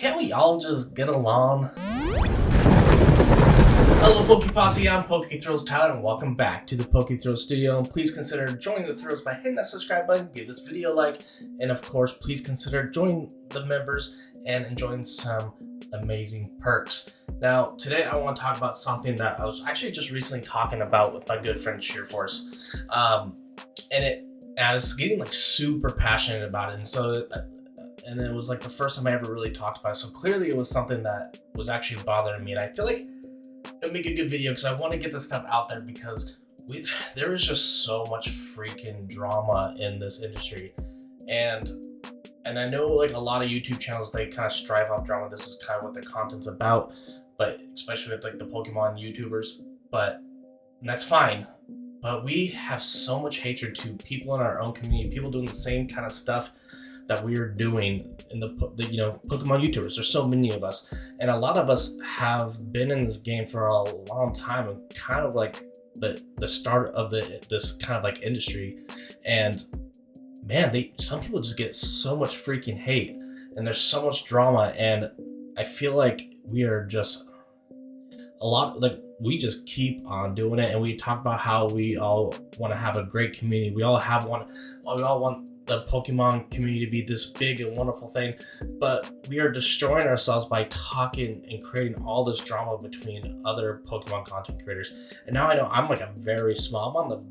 Can't we all just get along? Hello Poke Posse, I'm PokéThrillz Tyler and welcome back to the PokéThrillz studio. And please consider joining the Thrills by hitting that subscribe button, give this video a like, and of course please consider joining the members and enjoying some amazing perks. Now today I want to talk about something that I was actually just recently talking about with my good friend Sheerforce. I was getting like super passionate about it, and it was like the first time I ever really talked about it. So clearly it was something that was actually bothering me, and I feel like it'd make a good video because I want to get this stuff out there because there is just so much freaking drama in this industry, and I know like a lot of YouTube channels, they kind of strive off drama. This is kind of what their content's about, but especially with like the Pokemon YouTubers, and that's fine. But we have so much hatred to people in our own community, people doing the same kind of stuff that we are doing in the Pokemon YouTubers. There's so many of us, and a lot of us have been in this game for a long time and kind of like the start of this kind of like industry. And man, some people just get so much freaking hate, and there's so much drama, and I feel like we are just we just keep on doing it, and we talk about how we all want to have a great community. We all want the Pokemon community to be this big and wonderful thing, but we are destroying ourselves by talking and creating all this drama between other Pokemon content creators. And now I know I'm I'm on the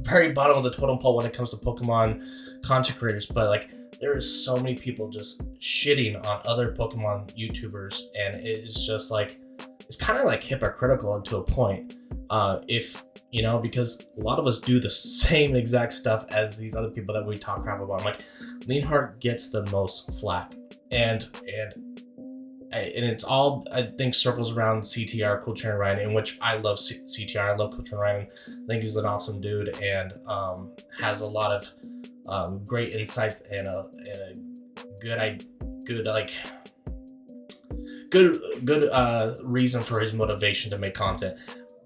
very bottom of the totem pole when it comes to Pokemon content creators, but like there is so many people just shitting on other Pokemon YouTubers, and it is just like, it's kind of like hypocritical to a point, because a lot of us do the same exact stuff as these other people that we talk crap about. I'm like, Leanheart gets the most flack, and it's all, I think, circles around CTR, Cool Trainer Ryan, in which I love CTR. I love Cool Trainer Ryan. I think he's an awesome dude, and has a lot of great insights and a good reason for his motivation to make content.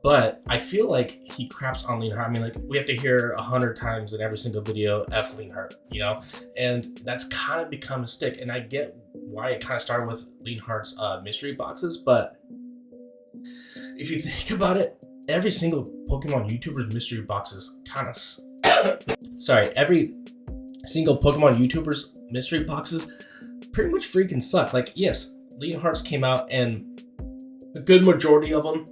But I feel like he craps on Leanheart. I mean, like, we have to hear 100 times in every single video, F Leanheart, and that's kind of become a stick. And I get why it kind of started with Leanheart's mystery boxes, but if you think about it, every single Pokemon YouTuber's mystery boxes kind of every single Pokemon YouTuber's mystery boxes pretty much freaking suck. Like, yes, Leanheart's came out, and a good majority of them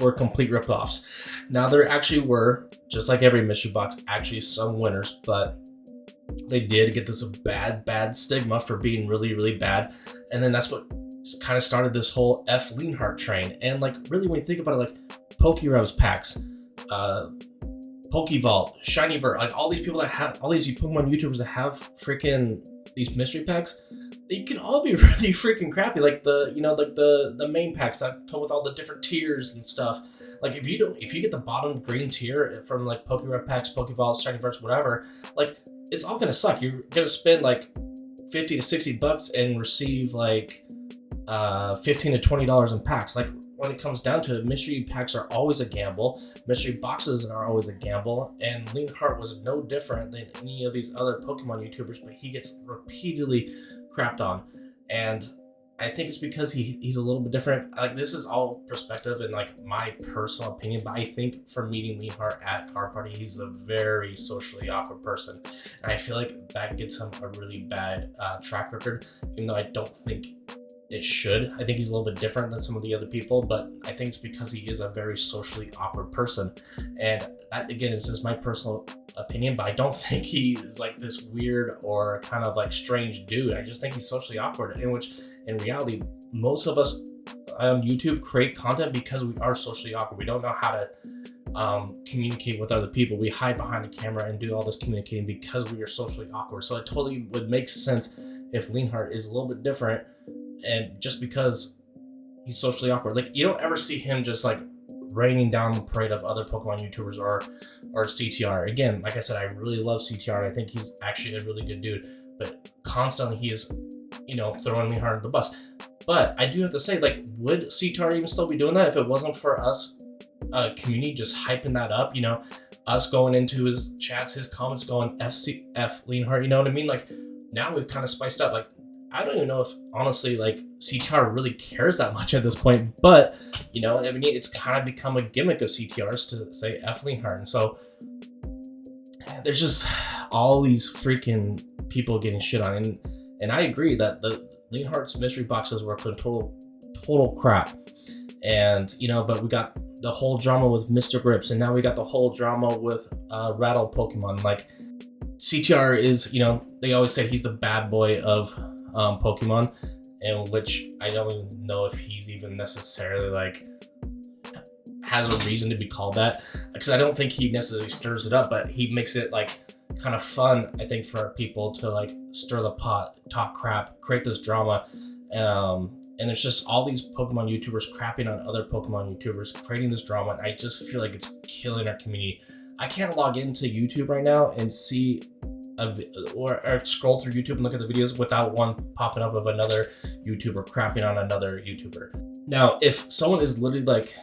were complete ripoffs. Now, there actually were, just like every mystery box, actually some winners, but they did get this bad stigma for being really, really bad. And then that's what kind of started this whole F Leanheart train. And like, really, when you think about it, like PokéRubs packs, Pokevault, Shinyvert, like all these people that have, all these Pokemon YouTubers that have freaking these mystery packs, they can all be really freaking crappy. Like the main packs that come with all the different tiers and stuff. Like if you get the bottom green tier from like PokéRub packs, Pokevault, Shinyverts, whatever, like it's all gonna suck. You're gonna spend like $50 to $60 and receive like $15 to $20 in packs. Like when it comes down to it, mystery packs are always a gamble. Mystery boxes are always a gamble, and Leanheart was no different than any of these other Pokemon YouTubers, but he gets repeatedly crapped on. And I think it's because he's a little bit different. Like, this is all perspective and like my personal opinion, but I think from meeting Leanheart at Card Party, he's a very socially awkward person, and I feel like that gets him a really bad track record, even though I don't think it should. I think he's a little bit different than some of the other people, but I think it's because he is a very socially awkward person. And that, again, is just my personal opinion, but I don't think he's like this weird or kind of like strange dude. I just think he's socially awkward, in which in reality, most of us on YouTube create content because we are socially awkward. We don't know how to communicate with other people. We hide behind the camera and do all this communicating because we are socially awkward. So it totally would make sense if Leanheart is a little bit different, and just because he's socially awkward. Like, you don't ever see him just like raining down the parade of other Pokemon YouTubers or CTR. Again, like I said, I really love CTR, and I think he's actually a really good dude, but constantly he is, throwing Leanheart under the bus. But I do have to say, like, would CTR even still be doing that if it wasn't for us, community, just hyping that up, us going into his chats, his comments going F Leanheart, you know what I mean? Like, now we've kind of spiced up. Like, I don't even know if honestly like CTR really cares that much at this point, but you know, I mean, it's kind of become a gimmick of CTRs to say F Leonhardt. And so there's just all these freaking people getting shit on. And I agree that the Leonhardt's mystery boxes were total crap. And, you know, but we got the whole drama with Mr. Grips, and now we got the whole drama with Rattle Pokemon. Like, CTR is, you know, they always say he's the bad boy of Pokemon, and which I don't even know if he's even necessarily like has a reason to be called that, because I don't think he necessarily stirs it up, but he makes it like kind of fun, I think, for people to like stir the pot, talk crap, create this drama. And there's just all these Pokemon YouTubers crapping on other Pokemon YouTubers, creating this drama, and I just feel like it's killing our community. I can't log into YouTube right now and see or scroll through YouTube and look at the videos without one popping up of another YouTuber crapping on another YouTuber. Now, if someone is literally like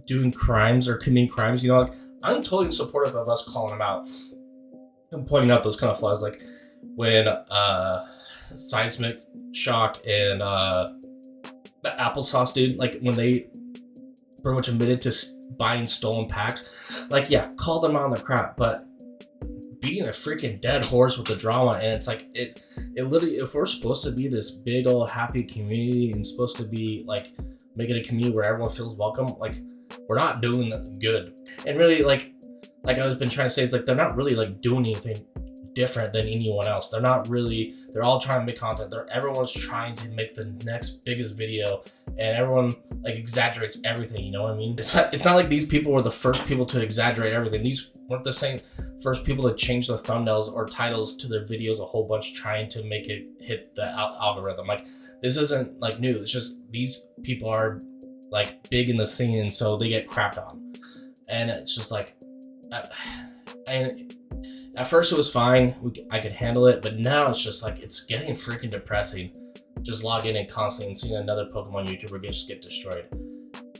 doing crimes or committing crimes, you know, like, I'm totally supportive of us calling them out and pointing out those kind of flaws, like when Seismic Shock and the Applesauce dude, like when they pretty much admitted to buying stolen packs, like, yeah, call them on the crap, but beating a freaking dead horse with the drama. And it's like it literally, if we're supposed to be this big old happy community and supposed to be like making a community where everyone feels welcome, like we're not doing that good. And really, like I've been trying to say, it's like they're not really like doing anything different than anyone else. They're all trying to make content. Everyone's trying to make the next biggest video, and everyone like exaggerates everything, you know what I mean? It's not like these people were the first people to exaggerate everything. These weren't the same first people to change the thumbnails or titles to their videos a whole bunch, trying to make it hit the algorithm. Like, this isn't like new. It's just these people are like big in the scene, and so they get crapped on. And it's just like, and at first it was fine, I could handle it, but now it's just like, it's getting freaking depressing. Just log in and constantly and seeing another Pokemon YouTuber just get destroyed.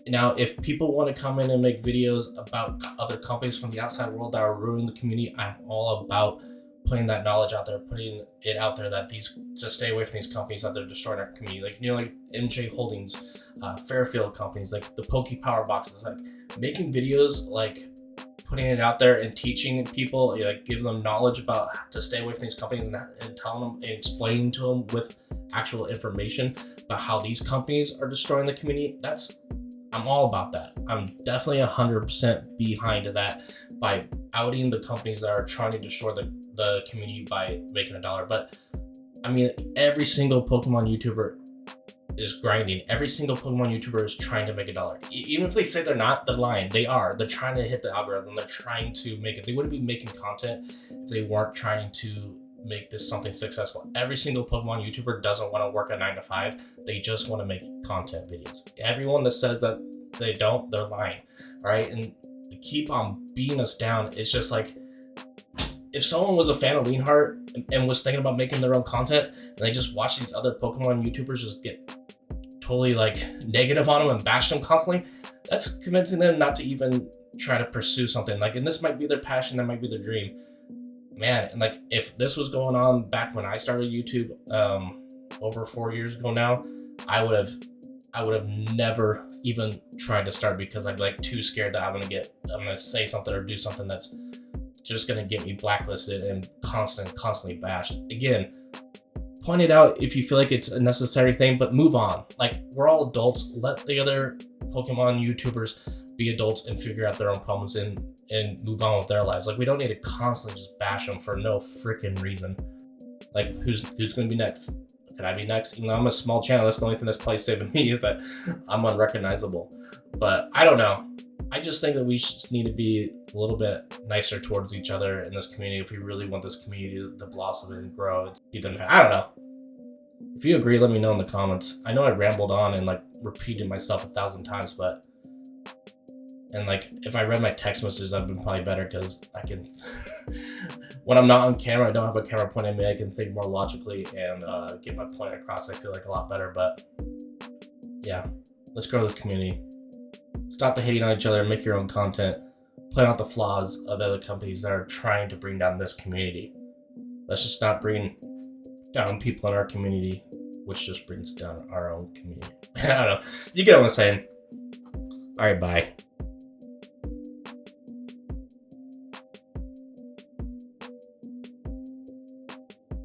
Now, if people want to come in and make videos about other companies from the outside world that are ruining the community, I'm all about putting that knowledge out there, putting it out there that to stay away from these companies that they're destroying our community. Like, you know, like MJ Holdings, Fairfield companies, like the Poke Power boxes, like making videos, like putting it out there and teaching people, like giving them knowledge about to stay away from these companies, and telling them and explaining to them with actual information about how these companies are destroying the community. I'm all about that. I'm definitely 100% behind that, by outing the companies that are trying to destroy the community by making $1. But I mean, every single Pokemon YouTuber is grinding. Every single Pokemon YouTuber is trying to make $1. Even if they say they're not, they're lying. They are. They're trying to hit the algorithm. They're trying to make it. They wouldn't be making content if they weren't trying to make this something successful. Every single Pokemon YouTuber doesn't want to work a 9 to 5. They just want to make content videos. Everyone that says that they don't, they're lying. All right. And they keep on beating us down. It's just like, if someone was a fan of Leonhardt and was thinking about making their own content, and they just watch these other Pokemon YouTubers just get totally like negative on them and bash them constantly, that's convincing them not to even try to pursue something. Like, and this might be their passion, that might be their dream. Man, and like, if this was going on back when I started YouTube, over 4 years ago now, I would have never even tried to start, because I'd be like too scared that I'm gonna say something or do something that's just gonna get me blacklisted and constantly bashed. Again, point it out if you feel like it's a necessary thing, but move on. Like, we're all adults. Let the other Pokemon YouTubers be adults and figure out their own problems and move on with their lives. Like, we don't need to constantly just bash them for no freaking reason. Like, who's going to be next? Could I be next? You know, I'm a small channel. That's the only thing that's probably saving me, is that I'm unrecognizable. But I don't know. I just think that we just need to be a little bit nicer towards each other in this community if we really want this community to blossom and grow. I don't know. If you agree, let me know in the comments. I know I rambled on and like repeated myself 1,000 times, but like, if I read my text messages, that'd been probably better, because I can when I'm not on camera, I don't have a camera pointing at me, I can think more logically and get my point across. I feel like a lot better. But yeah, let's grow this community. Stop the hating on each other, make your own content, point out the flaws of the other companies that are trying to bring down this community. Let's just not bring down people in our community, which just brings down our own community. I don't know. You get what I'm saying. All right, bye.